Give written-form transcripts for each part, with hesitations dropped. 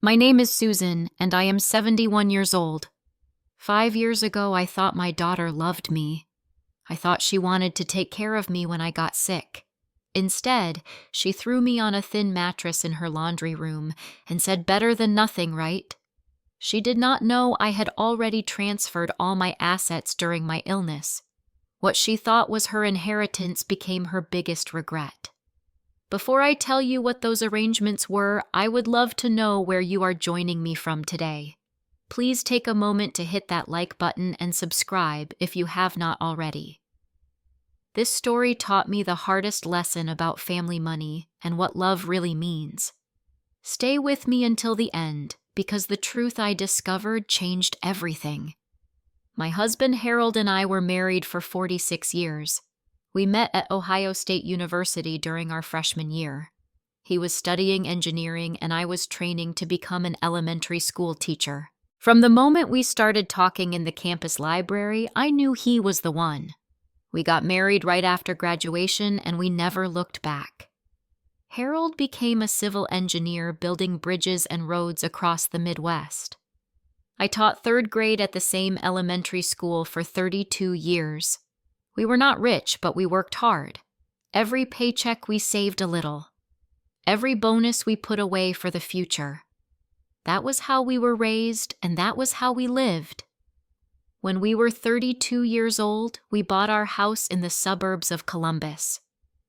My name is Susan, and I am 71 years old. 5 years ago, I thought my daughter loved me. I thought she wanted to take care of me when I got sick. Instead, she threw me on a thin mattress in her laundry room and said, "Better than nothing, right?" She did not know I had already transferred all my assets during my illness. What she thought was her inheritance became her biggest regret. Before I tell you what those arrangements were, I would love to know where you are joining me from today. Please take a moment to hit that like button and subscribe if you have not already. This story taught me the hardest lesson about family money and what love really means. Stay with me until the end, because the truth I discovered changed everything. My husband Harold and I were married for 46 years. We met at Ohio State University during our freshman year. He was studying engineering and I was training to become an elementary school teacher. From the moment we started talking in the campus library, I knew he was the one. We got married right after graduation and we never looked back. Harold became a civil engineer building bridges and roads across the Midwest. I taught third grade at the same elementary school for 32 years. We were not rich, but we worked hard. Every paycheck we saved a little. Every bonus we put away for the future. That was how we were raised, and that was how we lived. When we were 32 years old, we bought our house in the suburbs of Columbus.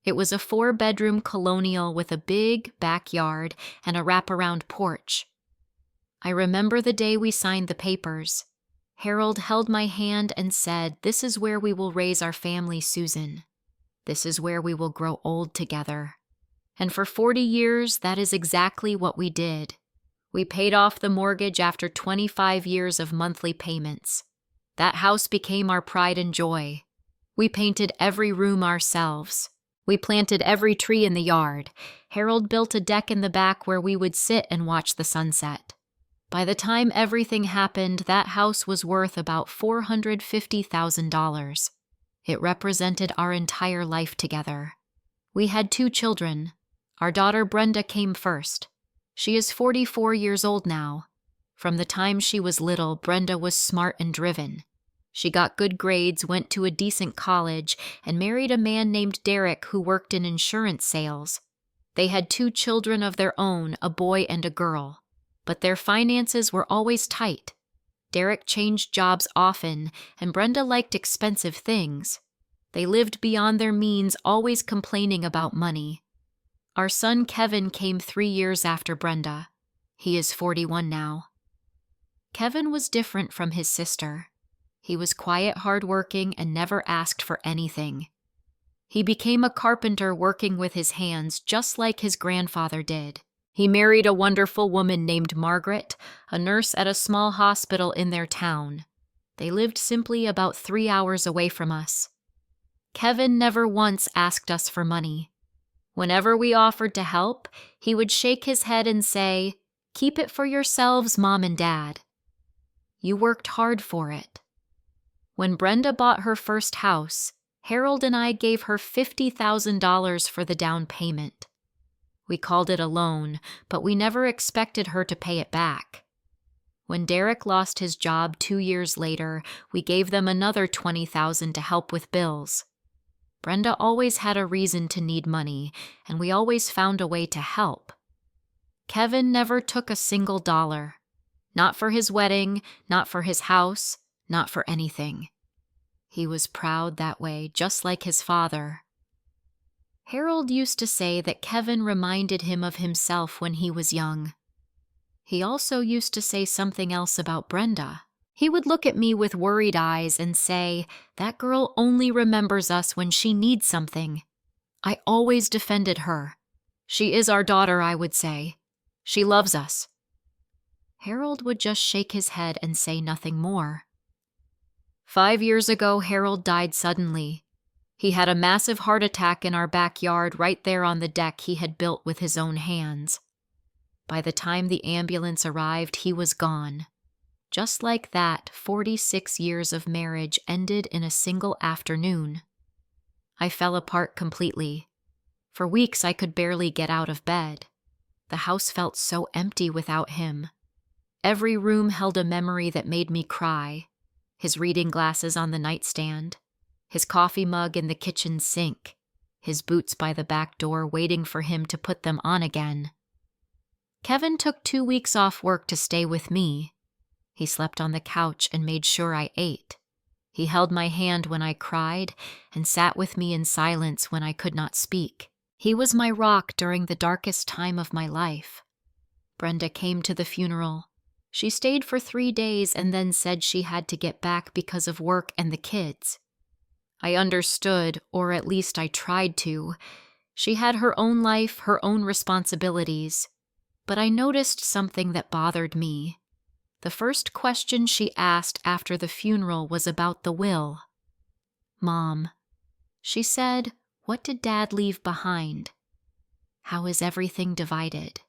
It was a 4-bedroom colonial with a big backyard and a wraparound porch. I remember the day we signed the papers. Harold held my hand and said, "This is where we will raise our family, Susan. This is where we will grow old together." And for 40 years, that is exactly what we did. We paid off the mortgage after 25 years of monthly payments. That house became our pride and joy. We painted every room ourselves. We planted every tree in the yard. Harold built a deck in the back where we would sit and watch the sunset. By the time everything happened, that house was worth about $450,000. It represented our entire life together. We had 2 children. Our daughter Brenda came first. She is 44 years old now. From the time she was little, Brenda was smart and driven. She got good grades, went to a decent college, and married a man named Derek who worked in insurance sales. They had 2 children of their own, a boy and a girl. But their finances were always tight. Derek changed jobs often, and Brenda liked expensive things. They lived beyond their means, always complaining about money. Our son Kevin came 3 years after Brenda. He is 41 now. Kevin was different from his sister. He was quiet, hardworking, and never asked for anything. He became a carpenter working with his hands, just like his grandfather did. He married a wonderful woman named Margaret, a nurse at a small hospital in their town. They lived simply about 3 hours away from us. Kevin never once asked us for money. Whenever we offered to help, he would shake his head and say, "Keep it for yourselves, Mom and Dad. You worked hard for it." When Brenda bought her first house, Harold and I gave her $50,000 for the down payment. We called it a loan, but we never expected her to pay it back. When Derek lost his job 2 years later, we gave them another $20,000 to help with bills. Brenda always had a reason to need money, and we always found a way to help. Kevin never took a single dollar. Not for his wedding, not for his house, not for anything. He was proud that way, just like his father. Harold used to say that Kevin reminded him of himself when he was young. He also used to say something else about Brenda. He would look at me with worried eyes and say, "That girl only remembers us when she needs something." I always defended her. "She is our daughter," I would say. "She loves us." Harold would just shake his head and say nothing more. 5 years ago, Harold died suddenly. He had a massive heart attack in our backyard right there on the deck he had built with his own hands. By the time the ambulance arrived, he was gone. Just like that, 46 years of marriage ended in a single afternoon. I fell apart completely. For weeks, I could barely get out of bed. The house felt so empty without him. Every room held a memory that made me cry. His reading glasses on the nightstand, his coffee mug in the kitchen sink, his boots by the back door waiting for him to put them on again. Kevin took 2 weeks off work to stay with me. He slept on the couch and made sure I ate. He held my hand when I cried and sat with me in silence when I could not speak. He was my rock during the darkest time of my life. Brenda came to the funeral. She stayed for 3 days and then said she had to get back because of work and the kids. I understood, or at least I tried to. She had her own life, her own responsibilities. But I noticed something that bothered me. The first question she asked after the funeral was about the will. "Mom," she said, "what did Dad leave behind? How is everything divided?"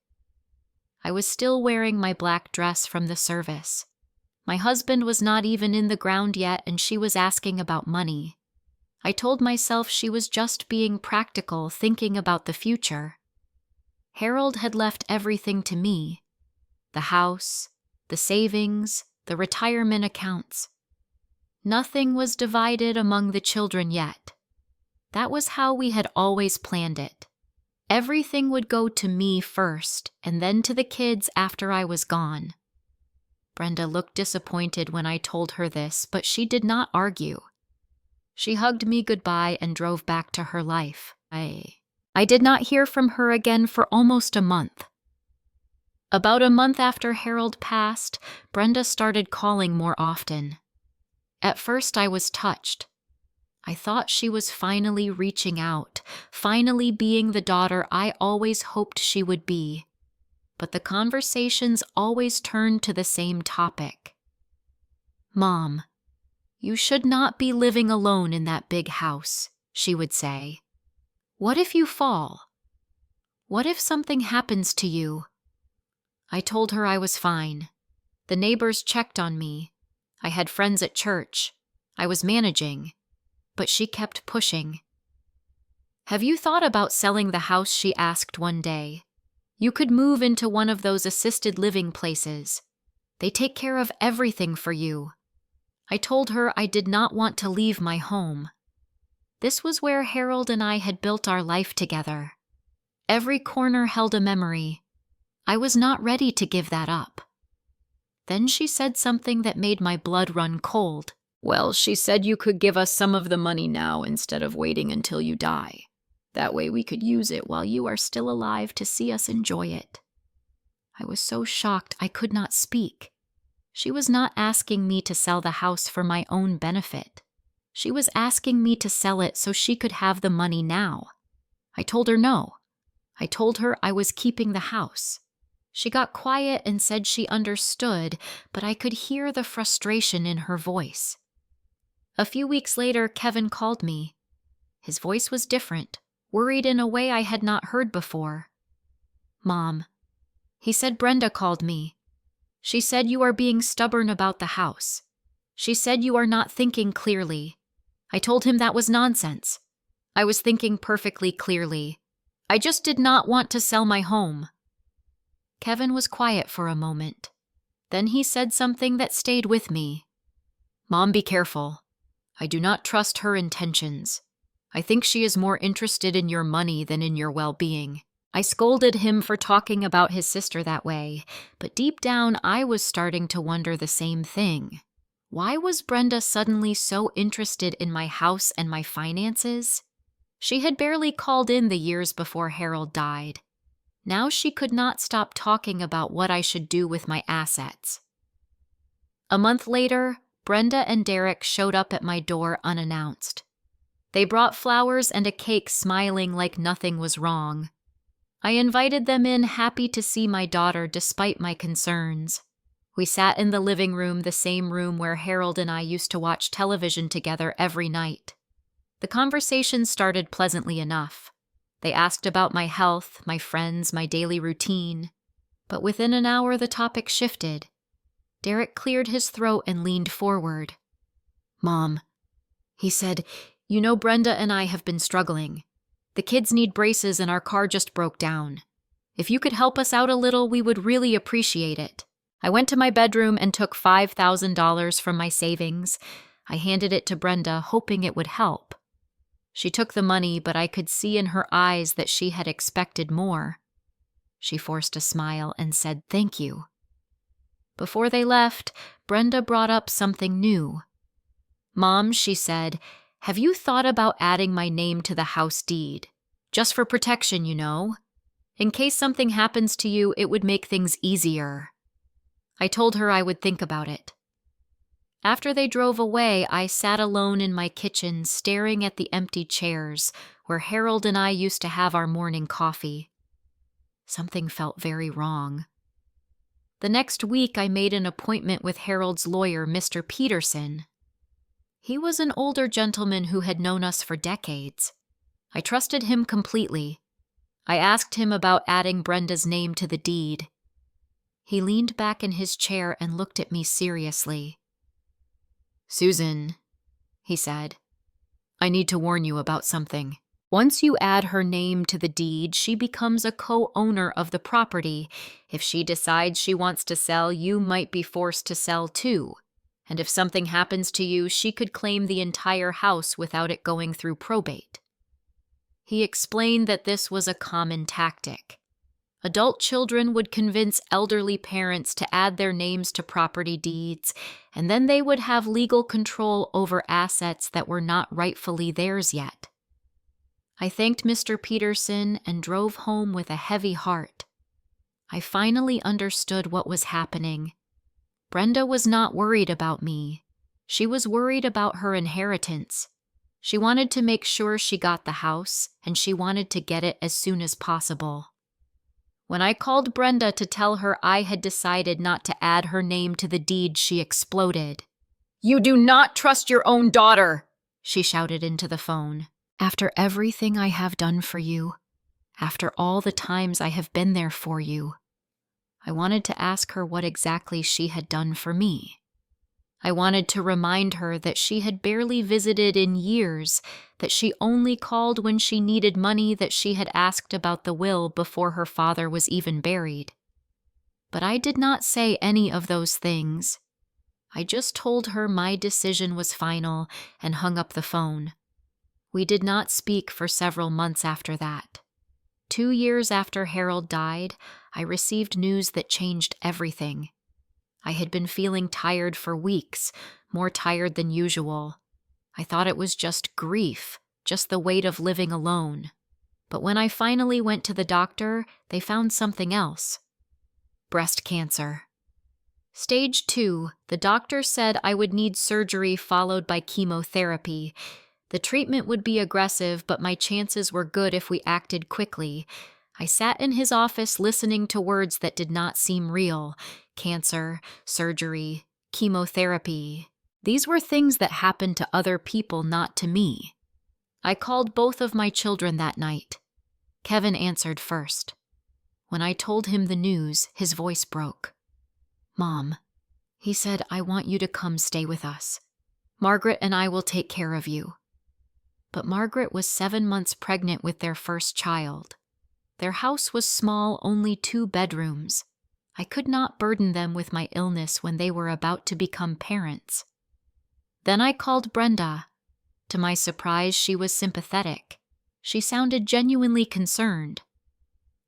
I was still wearing my black dress from the service. My husband was not even in the ground yet, and she was asking about money. I told myself she was just being practical, thinking about the future. Harold had left everything to me: the house, the savings, the retirement accounts. Nothing was divided among the children yet. That was how we had always planned it. Everything would go to me first, and then to the kids after I was gone. Brenda looked disappointed when I told her this, but she did not argue. She hugged me goodbye and drove back to her life. I did not hear from her again for almost a month. About a month after Harold passed, Brenda started calling more often. At first I was touched. I thought she was finally reaching out, finally being the daughter I always hoped she would be. But the conversations always turned to the same topic. "Mom, you should not be living alone in that big house," she would say. "What if you fall? What if something happens to you?" I told her I was fine. The neighbors checked on me. I had friends at church. I was managing. But she kept pushing. "Have you thought about selling the house?" she asked one day. "You could move into one of those assisted living places. They take care of everything for you." I told her I did not want to leave my home. This was where Harold and I had built our life together. Every corner held a memory. I was not ready to give that up. Then she said something that made my blood run cold. "Well, she said you could give us some of the money now instead of waiting until you die. That way we could use it while you are still alive to see us enjoy it." I was so shocked I could not speak. She was not asking me to sell the house for my own benefit. She was asking me to sell it so she could have the money now. I told her no. I told her I was keeping the house. She got quiet and said she understood, but I could hear the frustration in her voice. A few weeks later, Kevin called me. His voice was different, worried in a way I had not heard before. "Mom," he said, "Brenda called me. She said you are being stubborn about the house. She said you are not thinking clearly." I told him that was nonsense. I was thinking perfectly clearly. I just did not want to sell my home. Kevin was quiet for a moment. Then he said something that stayed with me. "Mom, be careful. I do not trust her intentions. I think she is more interested in your money than in your well-being." I scolded him for talking about his sister that way, but deep down I was starting to wonder the same thing. Why was Brenda suddenly so interested in my house and my finances? She had barely called in the years before Harold died. Now she could not stop talking about what I should do with my assets. A month later, Brenda and Derek showed up at my door unannounced. They brought flowers and a cake, smiling like nothing was wrong. I invited them in, happy to see my daughter despite my concerns. We sat in the living room, the same room where Harold and I used to watch television together every night. The conversation started pleasantly enough. They asked about my health, my friends, my daily routine. But within an hour, the topic shifted. Derek cleared his throat and leaned forward. "Mom," he said, "you know Brenda and I have been struggling. The kids need braces and our car just broke down. If you could help us out a little, we would really appreciate it." I went to my bedroom and took $5,000 from my savings. I handed it to Brenda, hoping it would help. She took the money, but I could see in her eyes that she had expected more. She forced a smile and said thank you. Before they left, Brenda brought up something new. "Mom," she said, "have you thought about adding my name to the house deed? Just for protection, you know. In case something happens to you, it would make things easier." I told her I would think about it. After they drove away, I sat alone in my kitchen staring at the empty chairs where Harold and I used to have our morning coffee. Something felt very wrong. The next week, I made an appointment with Harold's lawyer, Mr. Peterson. He was an older gentleman who had known us for decades. I trusted him completely. I asked him about adding Brenda's name to the deed. He leaned back in his chair and looked at me seriously. "Susan," he said, "I need to warn you about something. Once you add her name to the deed, she becomes a co-owner of the property. If she decides she wants to sell, you might be forced to sell too. And if something happens to you, she could claim the entire house without it going through probate." He explained that this was a common tactic. Adult children would convince elderly parents to add their names to property deeds, and then they would have legal control over assets that were not rightfully theirs yet. I thanked Mr. Peterson and drove home with a heavy heart. I finally understood what was happening. Brenda was not worried about me. She was worried about her inheritance. She wanted to make sure she got the house, and she wanted to get it as soon as possible. When I called Brenda to tell her I had decided not to add her name to the deed, she exploded. "You do not trust your own daughter," she shouted into the phone. "After everything I have done for you, after all the times I have been there for you." I wanted to ask her what exactly she had done for me. I wanted to remind her that she had barely visited in years, that she only called when she needed money, that she had asked about the will before her father was even buried. But I did not say any of those things. I just told her my decision was final and hung up the phone. We did not speak for several months after that. 2 years after Harold died, I received news that changed everything. I had been feeling tired for weeks, more tired than usual. I thought it was just grief, just the weight of living alone. But when I finally went to the doctor, they found something else. Breast cancer. Stage 2, the doctor said I would need surgery followed by chemotherapy. The treatment would be aggressive, but my chances were good if we acted quickly. I sat in his office listening to words that did not seem real. Cancer, surgery, chemotherapy. These were things that happened to other people, not to me. I called both of my children that night. Kevin answered first. When I told him the news, his voice broke. "Mom," he said, "I want you to come stay with us. Margaret and I will take care of you." But Margaret was 7 months pregnant with their first child. Their house was small, only 2 bedrooms. I could not burden them with my illness when they were about to become parents. Then I called Brenda. To my surprise, she was sympathetic. She sounded genuinely concerned.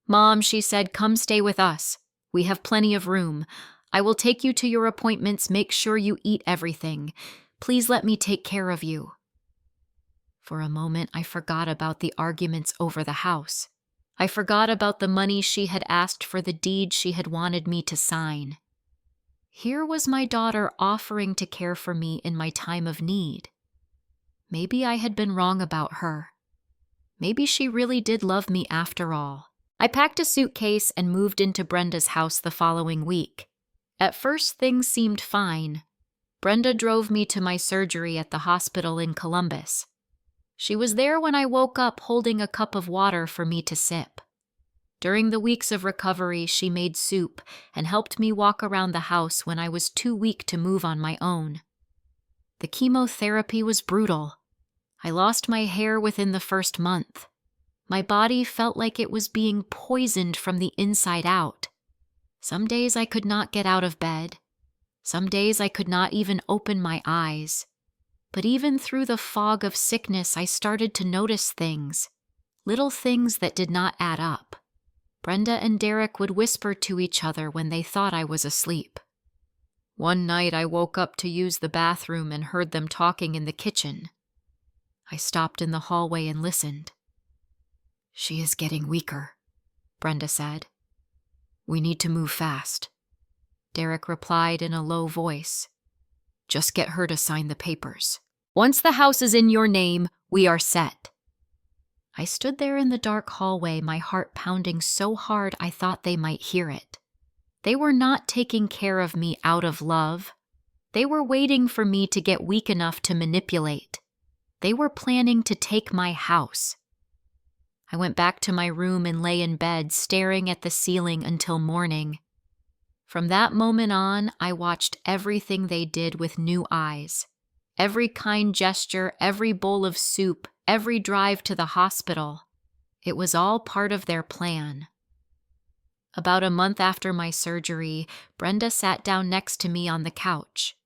"Mom," she said, "come stay with us. We have plenty of room. I will take you to your appointments. Make sure you eat everything. Please let me take care of you." For a moment, I forgot about the arguments over the house. I forgot about the money she had asked for the deed she had wanted me to sign. Here was my daughter offering to care for me in my time of need. Maybe I had been wrong about her. Maybe she really did love me after all. I packed a suitcase and moved into Brenda's house the following week. At first, things seemed fine. Brenda drove me to my surgery at the hospital in Columbus. She was there when I woke up holding a cup of water for me to sip. During the weeks of recovery, she made soup and helped me walk around the house when I was too weak to move on my own. The chemotherapy was brutal. I lost my hair within the first month. My body felt like it was being poisoned from the inside out. Some days I could not get out of bed. Some days I could not even open my eyes. But even through the fog of sickness, I started to notice things, little things that did not add up. Brenda and Derek would whisper to each other when they thought I was asleep. One night I woke up to use the bathroom and heard them talking in the kitchen. I stopped in the hallway and listened. "She is getting weaker," Brenda said. "We need to move fast." Derek replied in a low voice. "Just get her to sign the papers. Once the house is in your name, we are set." I stood there in the dark hallway, my heart pounding so hard I thought they might hear it. They were not taking care of me out of love. They were waiting for me to get weak enough to manipulate. They were planning to take my house. I went back to my room and lay in bed, staring at the ceiling until morning. From that moment on, I watched everything they did with new eyes. Every kind gesture, every bowl of soup, every drive to the hospital. It was all part of their plan. About a month after my surgery, Brenda sat down next to me on the couch.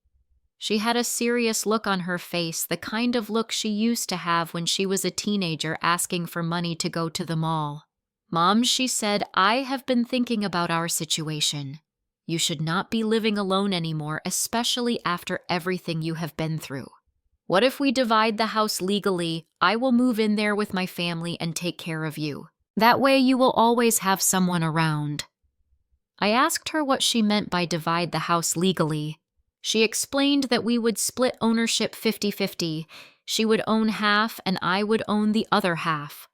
She had a serious look on her face, the kind of look she used to have when she was a teenager asking for money to go to the mall. "Mom," she said, "I have been thinking about our situation. You should not be living alone anymore, especially after everything you have been through. What if we divide the house legally? I will move in there with my family and take care of you. That way you will always have someone around." I asked her what she meant by divide the house legally. She explained that we would split ownership 50-50. She would own half and I would own the other half.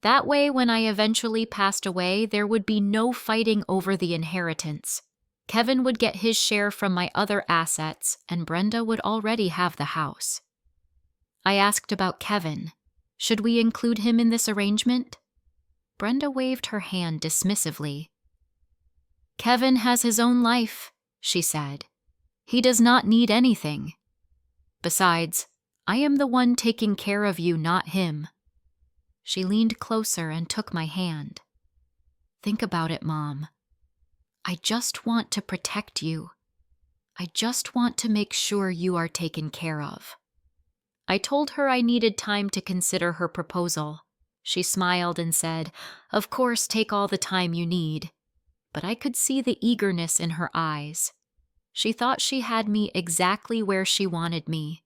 That way, when I eventually passed away, there would be no fighting over the inheritance. Kevin would get his share from my other assets, and Brenda would already have the house. I asked about Kevin. Should we include him in this arrangement? Brenda waved her hand dismissively. "Kevin has his own life," she said. "He does not need anything. Besides, I am the one taking care of you, not him." She leaned closer and took my hand. "Think about it, Mom. I just want to protect you. I just want to make sure you are taken care of." I told her I needed time to consider her proposal. She smiled and said, "Of course, take all the time you need." But I could see the eagerness in her eyes. She thought she had me exactly where she wanted me.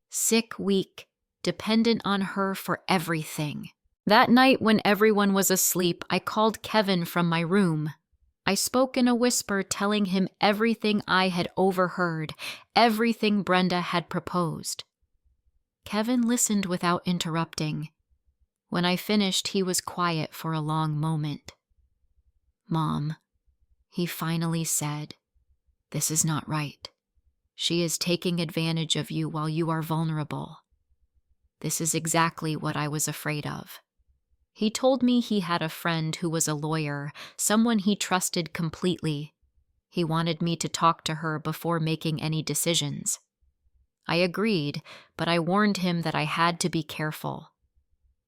Sick, weak, dependent on her for everything. That night when everyone was asleep, I called Kevin from my room. I spoke in a whisper, telling him everything I had overheard, everything Brenda had proposed. Kevin listened without interrupting. When I finished, he was quiet for a long moment. "Mom," he finally said, "this is not right. She is taking advantage of you while you are vulnerable. This is exactly what I was afraid of." He told me he had a friend who was a lawyer, someone he trusted completely. He wanted me to talk to her before making any decisions. I agreed, but I warned him that I had to be careful.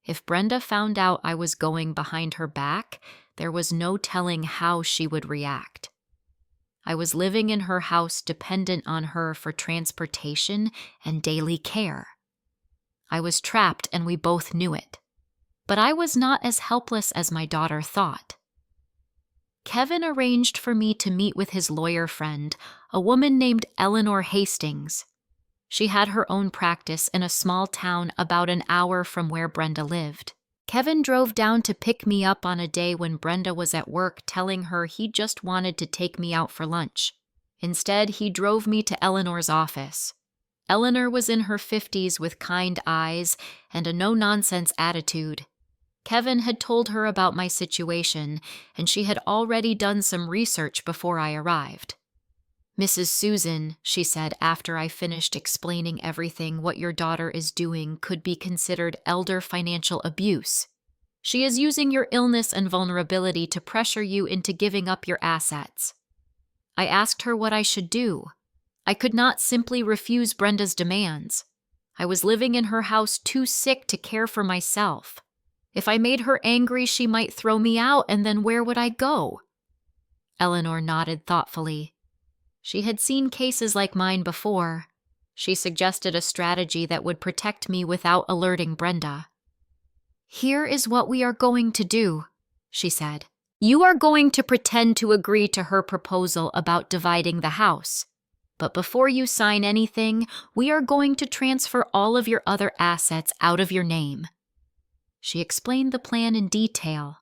If Brenda found out I was going behind her back, there was no telling how she would react. I was living in her house, dependent on her for transportation and daily care. I was trapped, and we both knew it. But I was not as helpless as my daughter thought. Kevin arranged for me to meet with his lawyer friend, a woman named Eleanor Hastings. She had her own practice in a small town about an hour from where Brenda lived. Kevin drove down to pick me up on a day when Brenda was at work, telling her he just wanted to take me out for lunch. Instead, he drove me to Eleanor's office. Eleanor was in her 50s with kind eyes and a no-nonsense attitude. Kevin had told her about my situation, and she had already done some research before I arrived. "Mrs. Susan," she said after I finished explaining everything, "what your daughter is doing could be considered elder financial abuse. She is using your illness and vulnerability to pressure you into giving up your assets." I asked her what I should do. I could not simply refuse Brenda's demands. I was living in her house too sick to care for myself. If I made her angry, she might throw me out, and then where would I go? Eleanor nodded thoughtfully. She had seen cases like mine before. She suggested a strategy that would protect me without alerting Brenda. "Here is what we are going to do," she said. "You are going to pretend to agree to her proposal about dividing the house. But before you sign anything, we are going to transfer all of your other assets out of your name." She explained the plan in detail.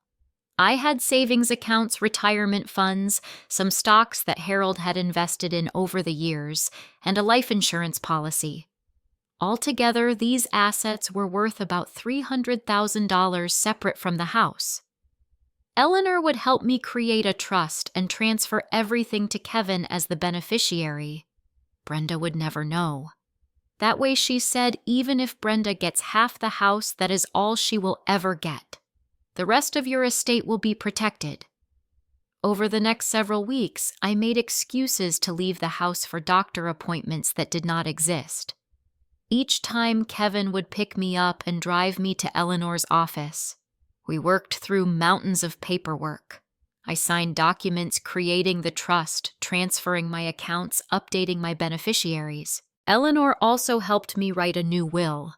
I had savings accounts, retirement funds, some stocks that Harold had invested in over the years, and a life insurance policy. Altogether, these assets were worth about $300,000 separate from the house. Eleanor would help me create a trust and transfer everything to Kevin as the beneficiary. Brenda would never know. That way, she said, even if Brenda gets half the house, that is all she will ever get. The rest of your estate will be protected. Over the next several weeks, I made excuses to leave the house for doctor appointments that did not exist. Each time, Kevin would pick me up and drive me to Eleanor's office. We worked through mountains of paperwork. I signed documents creating the trust, transferring my accounts, updating my beneficiaries. Eleanor also helped me write a new will.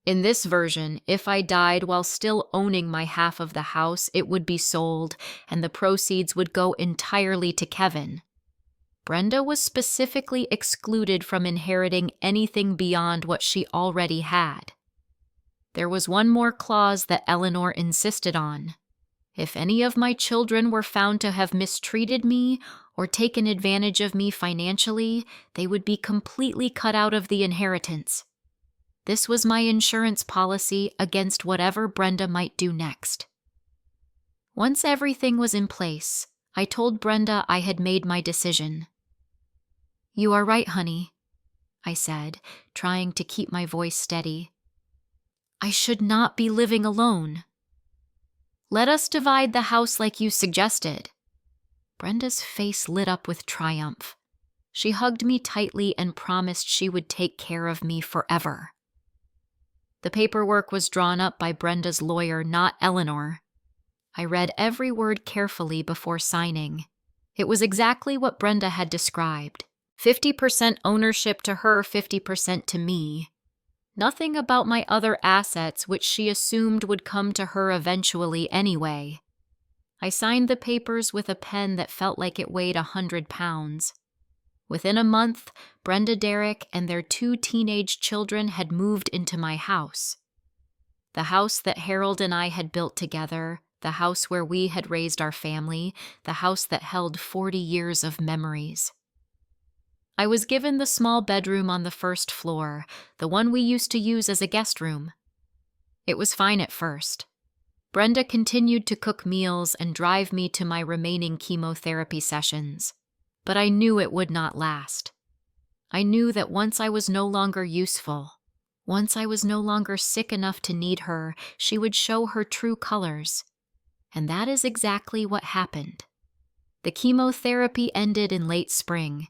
In this version, if I died while still owning my half of the house, it would be sold, and the proceeds would go entirely to Kevin. Brenda was specifically excluded from inheriting anything beyond what she already had. There was one more clause that Eleanor insisted on. If any of my children were found to have mistreated me or taken advantage of me financially, they would be completely cut out of the inheritance. This was my insurance policy against whatever Brenda might do next. Once everything was in place, I told Brenda I had made my decision. "You are right, honey," I said, trying to keep my voice steady. "I should not be living alone. Let us divide the house like you suggested." Brenda's face lit up with triumph. She hugged me tightly and promised she would take care of me forever. The paperwork was drawn up by Brenda's lawyer, not Eleanor. I read every word carefully before signing. It was exactly what Brenda had described. 50% ownership to her, 50% to me. Nothing about my other assets, which she assumed would come to her eventually anyway. I signed the papers with a pen that felt like it weighed 100 pounds. Within a month, Brenda Derrick and their 2 teenage children had moved into my house. The house that Harold and I had built together, the house where we had raised our family, the house that held 40 years of memories. I was given the small bedroom on the first floor, the one we used to use as a guest room. It was fine at first. Brenda continued to cook meals and drive me to my remaining chemotherapy sessions, but I knew it would not last. I knew that once I was no longer useful, once I was no longer sick enough to need her, she would show her true colors. And that is exactly what happened. The chemotherapy ended in late spring.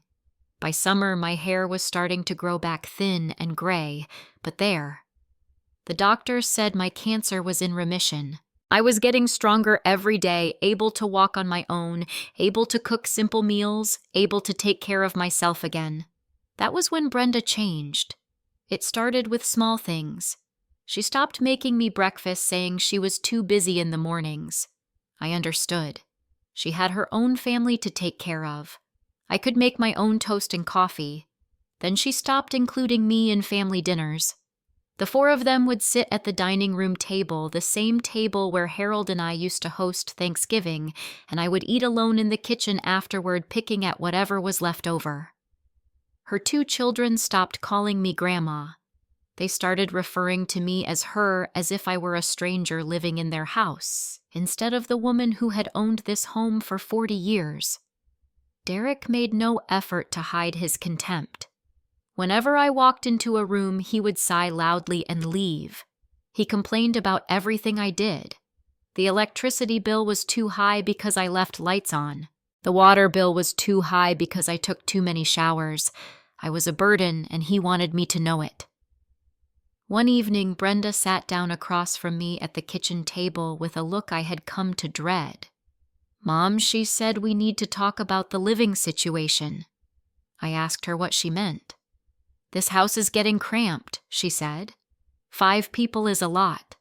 By summer, my hair was starting to grow back thin and gray, but there. The doctors said my cancer was in remission. I was getting stronger every day, able to walk on my own, able to cook simple meals, able to take care of myself again. That was when Brenda changed. It started with small things. She stopped making me breakfast, saying she was too busy in the mornings. I understood. She had her own family to take care of. I could make my own toast and coffee. Then she stopped including me in family dinners. The 4 of them would sit at the dining room table, the same table where Harold and I used to host Thanksgiving, and I would eat alone in the kitchen afterward, picking at whatever was left over. Her 2 children stopped calling me Grandma. They started referring to me as her, as if I were a stranger living in their house, instead of the woman who had owned this home for 40 years. Derek made no effort to hide his contempt. Whenever I walked into a room, he would sigh loudly and leave. He complained about everything I did. The electricity bill was too high because I left lights on. The water bill was too high because I took too many showers. I was a burden, and he wanted me to know it. One evening, Brenda sat down across from me at the kitchen table with a look I had come to dread. "Mom," she said, "we need to talk about the living situation." I asked her what she meant. "This house is getting cramped," she said. 5 people is a lot.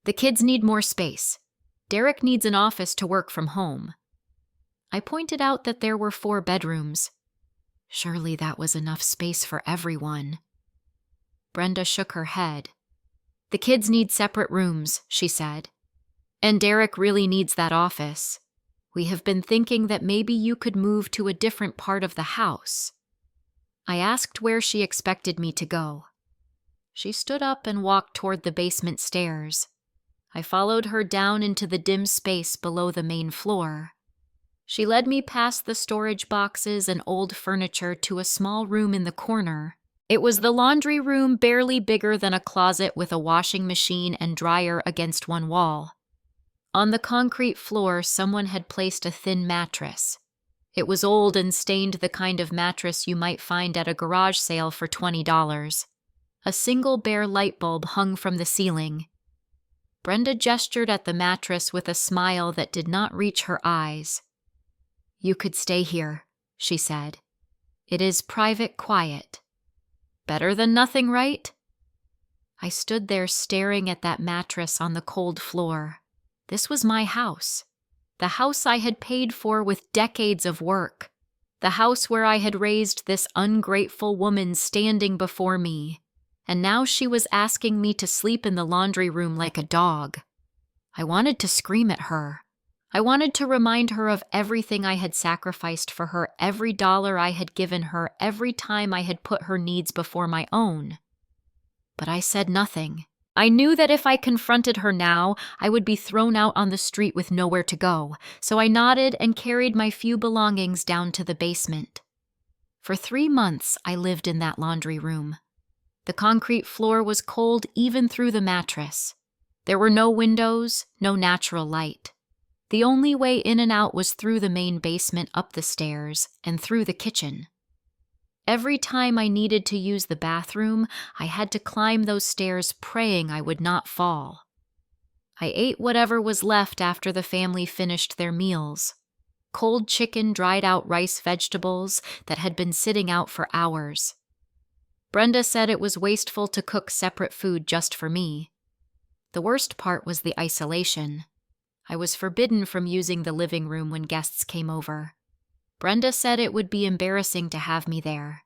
The kids need more space. Derek needs an office to work from home." I pointed out that there were 4 bedrooms. Surely that was enough space for everyone. Brenda shook her head. "The kids need separate rooms," she said. "And Derek really needs that office. We have been thinking that maybe you could move to a different part of the house." I asked where she expected me to go. She stood up and walked toward the basement stairs. I followed her down into the dim space below the main floor. She led me past the storage boxes and old furniture to a small room in the corner. It was the laundry room, barely bigger than a closet, with a washing machine and dryer against one wall. On the concrete floor, someone had placed a thin mattress. It was old and stained, the kind of mattress you might find at a garage sale for $20. A single bare light bulb hung from the ceiling. Brenda gestured at the mattress with a smile that did not reach her eyes. "You could stay here," she said. "It is private, quiet. Better than nothing, right?" I stood there staring at that mattress on the cold floor. This was my house. The house I had paid for with decades of work. The house where I had raised this ungrateful woman standing before me. And now she was asking me to sleep in the laundry room like a dog. I wanted to scream at her. I wanted to remind her of everything I had sacrificed for her, every dollar I had given her, every time I had put her needs before my own. But I said nothing. I knew that if I confronted her now, I would be thrown out on the street with nowhere to go, so I nodded and carried my few belongings down to the basement. For 3 months, I lived in that laundry room. The concrete floor was cold even through the mattress. There were no windows, no natural light. The only way in and out was through the main basement, up the stairs, and through the kitchen. Every time I needed to use the bathroom, I had to climb those stairs praying I would not fall. I ate whatever was left after the family finished their meals. Cold chicken, dried out rice, vegetables that had been sitting out for hours. Brenda said it was wasteful to cook separate food just for me. The worst part was the isolation. I was forbidden from using the living room when guests came over. Brenda said it would be embarrassing to have me there.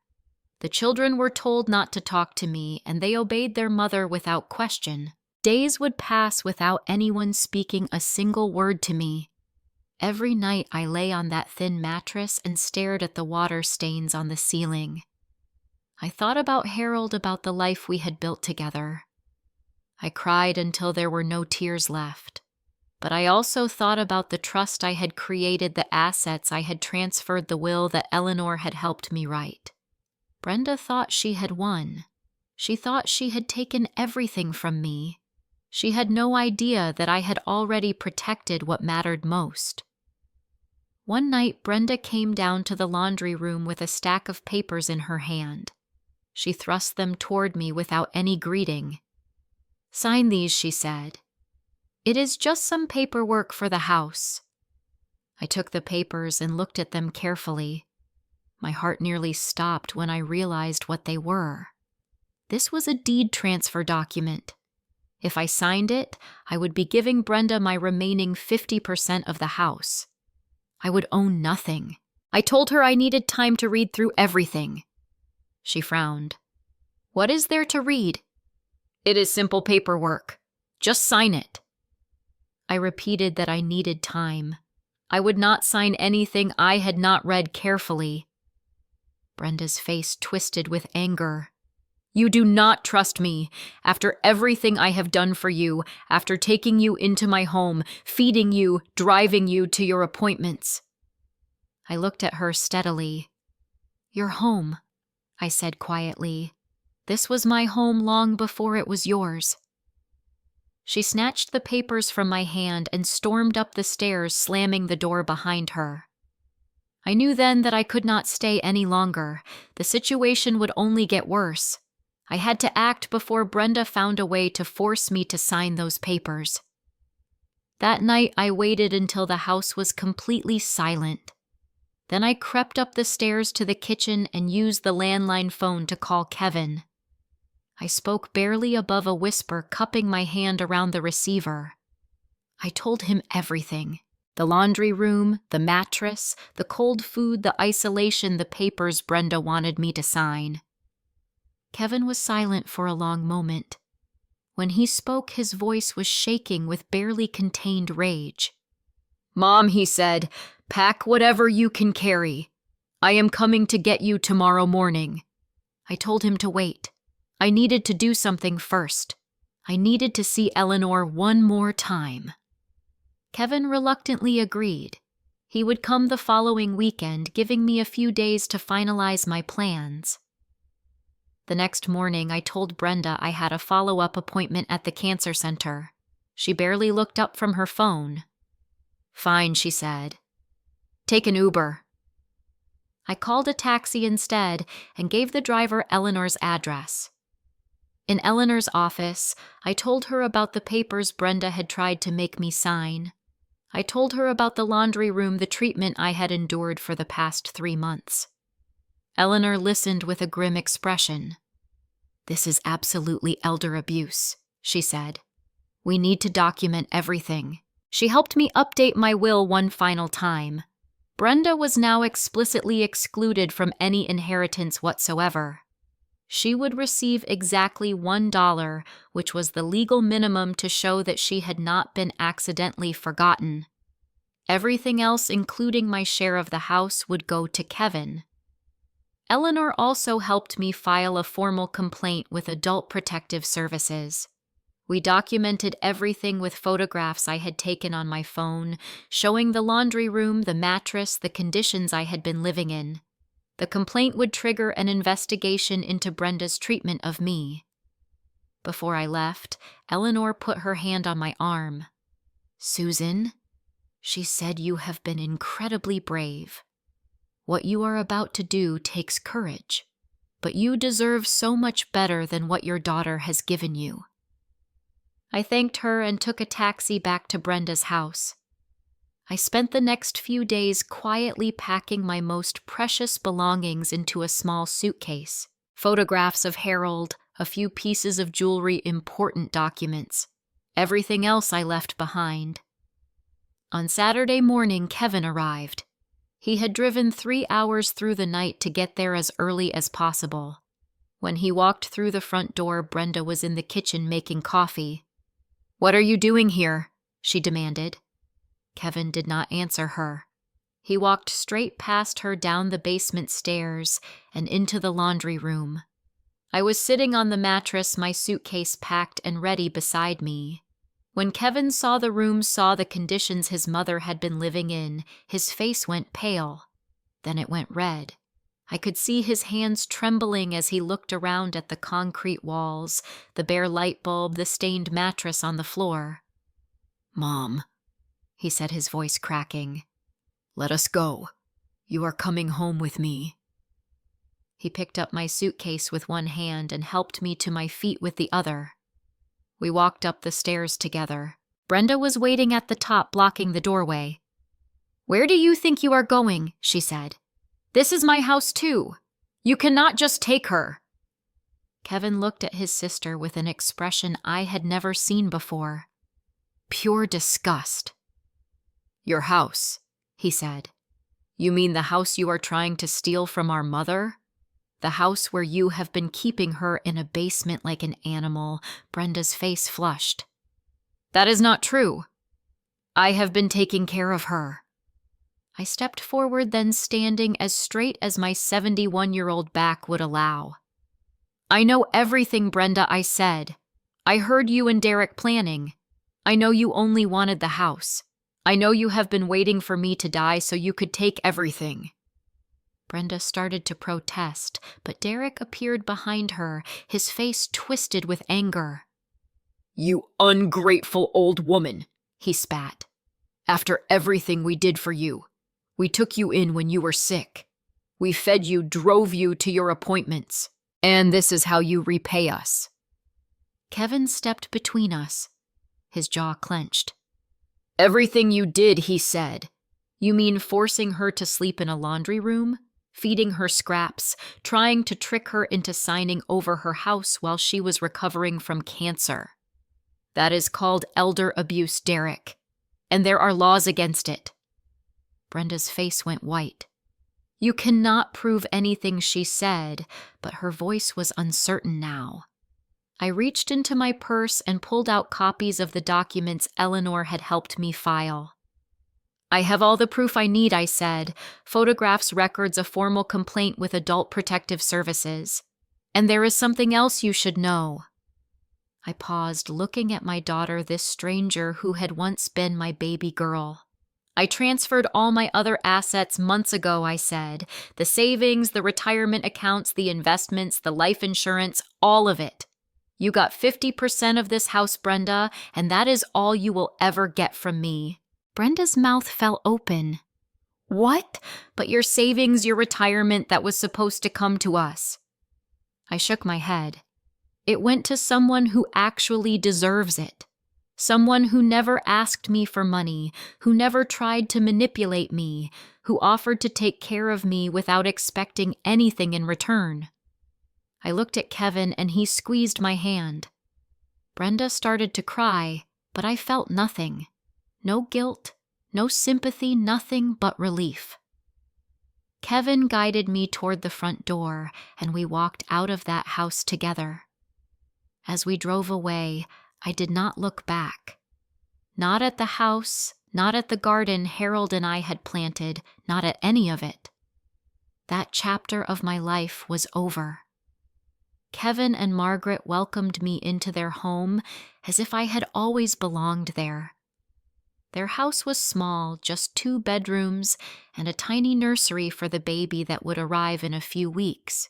The children were told not to talk to me, and they obeyed their mother without question. Days would pass without anyone speaking a single word to me. Every night I lay on that thin mattress and stared at the water stains on the ceiling. I thought about Harold, about the life we had built together. I cried until there were no tears left. But I also thought about the trust I had created, the assets I had transferred, the will that Eleanor had helped me write. Brenda thought she had won. She thought she had taken everything from me. She had no idea that I had already protected what mattered most. One night, Brenda came down to the laundry room with a stack of papers in her hand. She thrust them toward me without any greeting. "Sign these," she said. "It is just some paperwork for the house." I took the papers and looked at them carefully. My heart nearly stopped when I realized what they were. This was a deed transfer document. If I signed it, I would be giving Brenda my remaining 50% of the house. I would own nothing. I told her I needed time to read through everything. She frowned. "What is there to read?" "It is simple paperwork. Just sign it." I repeated that I needed time. I would not sign anything I had not read carefully. Brenda's face twisted with anger. "You do not trust me. After everything I have done for you, after taking you into my home, feeding you, driving you to your appointments." I looked at her steadily. "Your home," I said quietly. "This was my home long before it was yours." She snatched the papers from my hand and stormed up the stairs, slamming the door behind her. I knew then that I could not stay any longer. The situation would only get worse. I had to act before Brenda found a way to force me to sign those papers. That night, I waited until the house was completely silent. Then I crept up the stairs to the kitchen and used the landline phone to call Kevin. I spoke barely above a whisper, cupping my hand around the receiver. I told him everything. The laundry room, the mattress, the cold food, the isolation, the papers Brenda wanted me to sign. Kevin was silent for a long moment. When he spoke, his voice was shaking with barely contained rage. "Mom," he said, "pack whatever you can carry. I am coming to get you tomorrow morning." I told him to wait. I needed to do something first. I needed to see Eleanor one more time. Kevin reluctantly agreed. He would come the following weekend, giving me a few days to finalize my plans. The next morning, I told Brenda I had a follow-up appointment at the cancer center. She barely looked up from her phone. "Fine," she said. "Take an Uber." I called a taxi instead and gave the driver Eleanor's address. In Eleanor's office, I told her about the papers Brenda had tried to make me sign. I told her about the laundry room, the treatment I had endured for the past 3 months. Eleanor listened with a grim expression. "This is absolutely elder abuse," she said. "We need to document everything." She helped me update my will one final time. Brenda was now explicitly excluded from any inheritance whatsoever. She would receive exactly $1, which was the legal minimum to show that she had not been accidentally forgotten. Everything else, including my share of the house, would go to Kevin. Eleanor also helped me file a formal complaint with Adult Protective Services. We documented everything with photographs I had taken on my phone, showing the laundry room, the mattress, the conditions I had been living in. The complaint would trigger an investigation into Brenda's treatment of me. Before I left, Eleanor put her hand on my arm. "Susan," she said, "you have been incredibly brave. What you are about to do takes courage, but you deserve so much better than what your daughter has given you." I thanked her and took a taxi back to Brenda's house. I spent the next few days quietly packing my most precious belongings into a small suitcase. Photographs of Harold, a few pieces of jewelry, important documents. Everything else I left behind. On Saturday morning, Kevin arrived. He had driven 3 hours through the night to get there as early as possible. When he walked through the front door, Brenda was in the kitchen making coffee. "What are you doing here?" she demanded. Kevin did not answer her. He walked straight past her down the basement stairs and into the laundry room. I was sitting on the mattress, my suitcase packed and ready beside me. When Kevin saw the conditions his mother had been living in, his face went pale. Then it went red. I could see his hands trembling as he looked around at the concrete walls, the bare light bulb, the stained mattress on the floor. "Mom," he said, his voice cracking, "let us go. You are coming home with me." He picked up my suitcase with one hand and helped me to my feet with the other. We walked up the stairs together. Brenda was waiting at the top, blocking the doorway. "Where do you think you are going?" she said. "This is my house too. You cannot just take her." Kevin looked at his sister with an expression I had never seen before. Pure disgust. "Your house," he said. "You mean the house you are trying to steal from our mother? The house where you have been keeping her in a basement like an animal." Brenda's face flushed. "That is not true. I have been taking care of her." I stepped forward, then standing as straight as my 71-year-old back would allow. "I know everything, Brenda," I said. "I heard you and Derek planning. I know you only wanted the house. I know you have been waiting for me to die so you could take everything." Brenda started to protest, but Derek appeared behind her, his face twisted with anger. "You ungrateful old woman," he spat. "After everything we did for you. We took you in when you were sick. We fed you, drove you to your appointments. And this is how you repay us. Kevin stepped between us, his jaw clenched. Everything you did, he said. You mean forcing her to sleep in a laundry room? Feeding her scraps, trying to trick her into signing over her house while she was recovering from cancer. That is called elder abuse, Derek, and there are laws against it. Brenda's face went white. You cannot prove anything she said, but her voice was uncertain now. I reached into my purse and pulled out copies of the documents Eleanor had helped me file. I have all the proof I need, I said, photographs, records, a formal complaint with Adult Protective Services. And there is something else you should know. I paused, looking at my daughter, this stranger who had once been my baby girl. I transferred all my other assets months ago, I said. The savings, the retirement accounts, the investments, the life insurance, all of it. You got 50% of this house, Brenda, and that is all you will ever get from me. Brenda's mouth fell open. What? But your savings, your retirement that was supposed to come to us. I shook my head. It went to someone who actually deserves it. Someone who never asked me for money, who never tried to manipulate me, who offered to take care of me without expecting anything in return. I looked at Kevin and he squeezed my hand. Brenda started to cry, but I felt nothing. No guilt, no sympathy, nothing but relief. Kevin guided me toward the front door, and we walked out of that house together. As we drove away, I did not look back. Not at the house, not at the garden Harold and I had planted, not at any of it. That chapter of my life was over. Kevin and Margaret welcomed me into their home as if I had always belonged there. Their house was small, just 2 bedrooms and a tiny nursery for the baby that would arrive in a few weeks.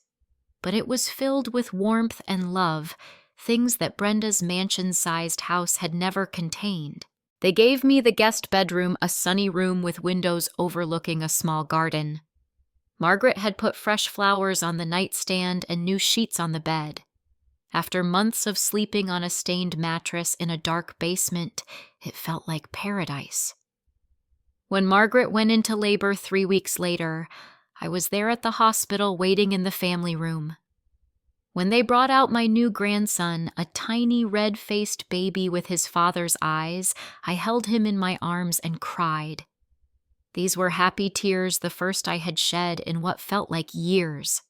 But it was filled with warmth and love, things that Brenda's mansion-sized house had never contained. They gave me the guest bedroom, a sunny room with windows overlooking a small garden. Margaret had put fresh flowers on the nightstand and new sheets on the bed. After months of sleeping on a stained mattress in a dark basement, it felt like paradise. When Margaret went into labor 3 weeks later, I was there at the hospital waiting in the family room. When they brought out my new grandson, a tiny red-faced baby with his father's eyes, I held him in my arms and cried. These were happy tears, the first I had shed in what felt like years.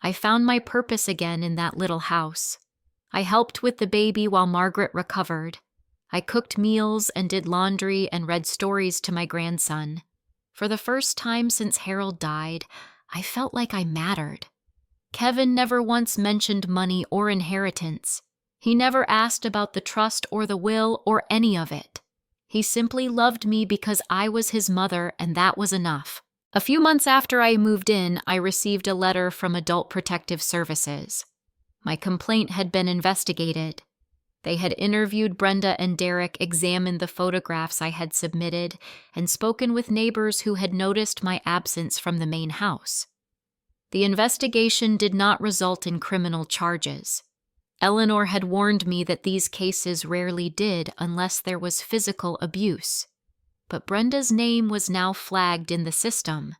I found my purpose again in that little house. I helped with the baby while Margaret recovered. I cooked meals and did laundry and read stories to my grandson. For the first time since Harold died, I felt like I mattered. Kevin never once mentioned money or inheritance. He never asked about the trust or the will or any of it. He simply loved me because I was his mother, and that was enough. A few months after I moved in, I received a letter from Adult Protective Services. My complaint had been investigated. They had interviewed Brenda and Derek, examined the photographs I had submitted, and spoken with neighbors who had noticed my absence from the main house. The investigation did not result in criminal charges. Eleanor had warned me that these cases rarely did unless there was physical abuse. But Brenda's name was now flagged in the system.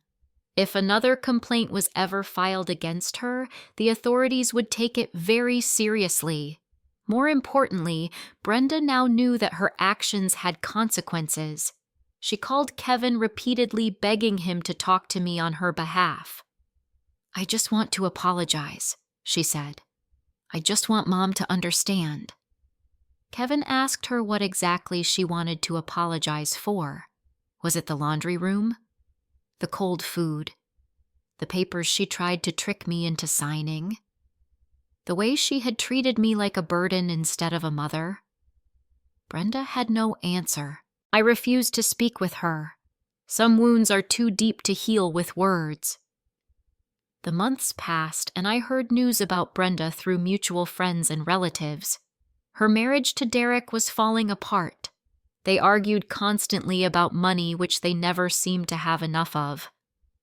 If another complaint was ever filed against her, the authorities would take it very seriously. More importantly, Brenda now knew that her actions had consequences. She called Kevin repeatedly, begging him to talk to me on her behalf. I just want to apologize, she said. I just want Mom to understand. Kevin asked her what exactly she wanted to apologize for. Was it the laundry room? The cold food? The papers she tried to trick me into signing? The way she had treated me like a burden instead of a mother? Brenda had no answer. I refused to speak with her. Some wounds are too deep to heal with words. The months passed, and I heard news about Brenda through mutual friends and relatives. Her marriage to Derek was falling apart. They argued constantly about money, which they never seemed to have enough of.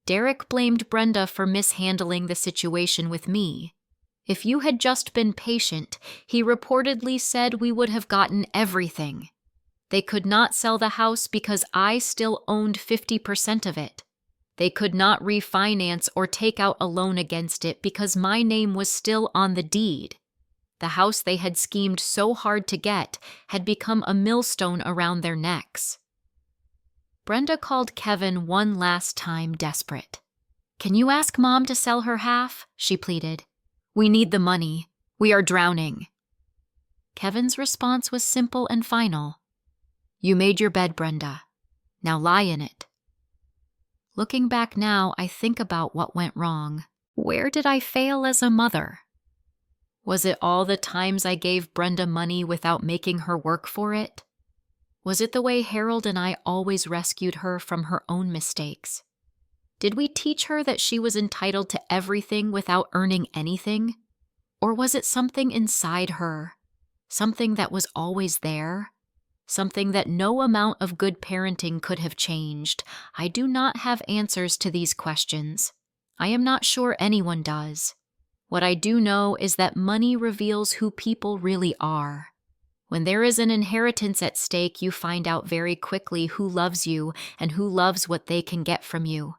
Derek blamed Brenda for mishandling the situation with me. If you had just been patient, he reportedly said we would have gotten everything. They could not sell the house because I still owned 50% of it. They could not refinance or take out a loan against it because my name was still on the deed. The house they had schemed so hard to get had become a millstone around their necks. Brenda called Kevin one last time, desperate. "Can you ask Mom to sell her half?" she pleaded. "We need the money. We are drowning." Kevin's response was simple and final. "You made your bed, Brenda. Now lie in it." Looking back now, I think about what went wrong. Where did I fail as a mother? Was it all the times I gave Brenda money without making her work for it? Was it the way Harold and I always rescued her from her own mistakes? Did we teach her that she was entitled to everything without earning anything? Or was it something inside her? Something that was always there? Something that no amount of good parenting could have changed? I do not have answers to these questions. I am not sure anyone does. What I do know is that money reveals who people really are. When there is an inheritance at stake, you find out very quickly who loves you and who loves what they can get from you.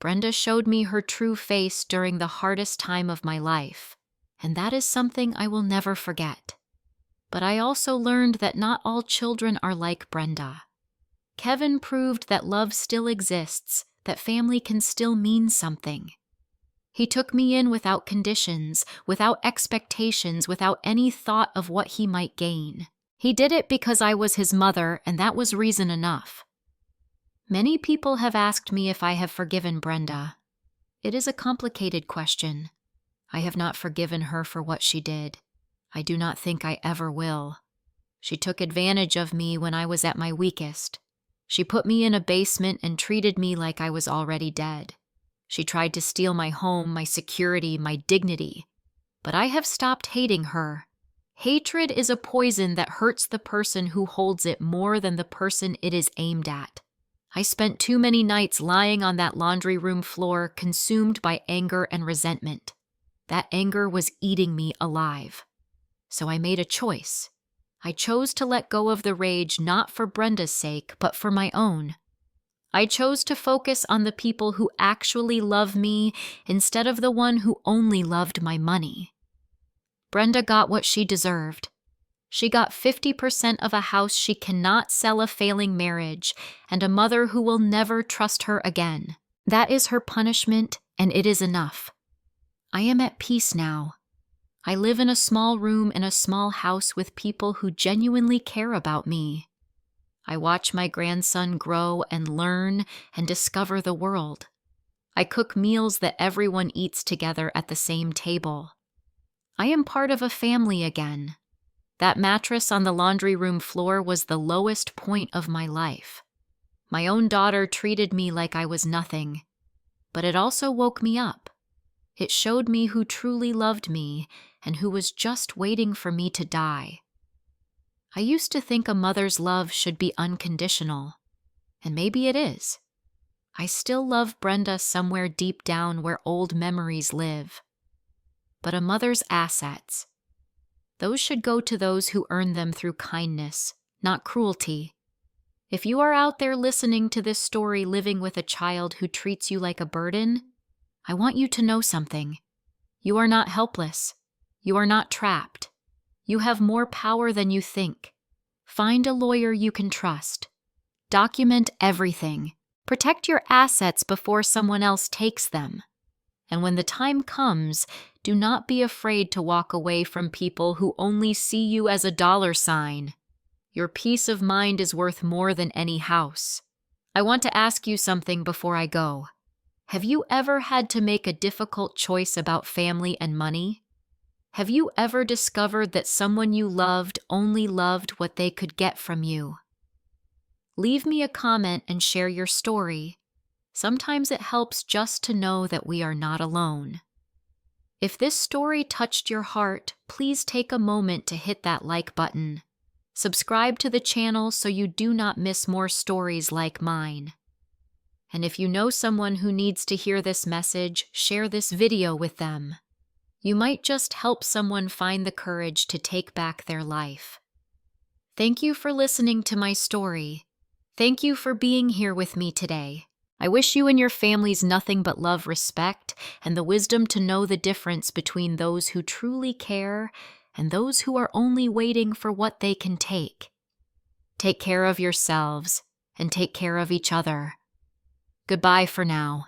Brenda showed me her true face during the hardest time of my life, and that is something I will never forget. But I also learned that not all children are like Brenda. Kevin proved that love still exists, that family can still mean something. He took me in without conditions, without expectations, without any thought of what he might gain. He did it because I was his mother, and that was reason enough. Many people have asked me if I have forgiven Brenda. It is a complicated question. I have not forgiven her for what she did. I do not think I ever will. She took advantage of me when I was at my weakest. She put me in a basement and treated me like I was already dead. She tried to steal my home, my security, my dignity. But I have stopped hating her. Hatred is a poison that hurts the person who holds it more than the person it is aimed at. I spent too many nights lying on that laundry room floor, consumed by anger and resentment. That anger was eating me alive. So I made a choice. I chose to let go of the rage not for Brenda's sake, but for my own. I chose to focus on the people who actually love me instead of the one who only loved my money. Brenda got what she deserved. She got 50% of a house she cannot sell, a failing marriage, and a mother who will never trust her again. That is her punishment, and it is enough. I am at peace now. I live in a small room in a small house with people who genuinely care about me. I watch my grandson grow and learn and discover the world. I cook meals that everyone eats together at the same table. I am part of a family again. That mattress on the laundry room floor was the lowest point of my life. My own daughter treated me like I was nothing, but it also woke me up. It showed me who truly loved me and who was just waiting for me to die. I used to think a mother's love should be unconditional, and maybe it is. I still love Brenda somewhere deep down where old memories live. But a mother's assets, those should go to those who earn them through kindness, not cruelty. If you are out there listening to this story living with a child who treats you like a burden, I want you to know something. You are not helpless. You are not trapped. You have more power than you think. Find a lawyer you can trust. Document everything. Protect your assets before someone else takes them. And when the time comes, do not be afraid to walk away from people who only see you as a dollar sign. Your peace of mind is worth more than any house. I want to ask you something before I go. Have you ever had to make a difficult choice about family and money? Have you ever discovered that someone you loved only loved what they could get from you? Leave me a comment and share your story. Sometimes it helps just to know that we are not alone. If this story touched your heart, please take a moment to hit that like button. Subscribe to the channel so you do not miss more stories like mine. And if you know someone who needs to hear this message, share this video with them. You might just help someone find the courage to take back their life. Thank you for listening to my story. Thank you for being here with me today. I wish you and your families nothing but love, respect, and the wisdom to know the difference between those who truly care and those who are only waiting for what they can take. Take care of yourselves and take care of each other. Goodbye for now.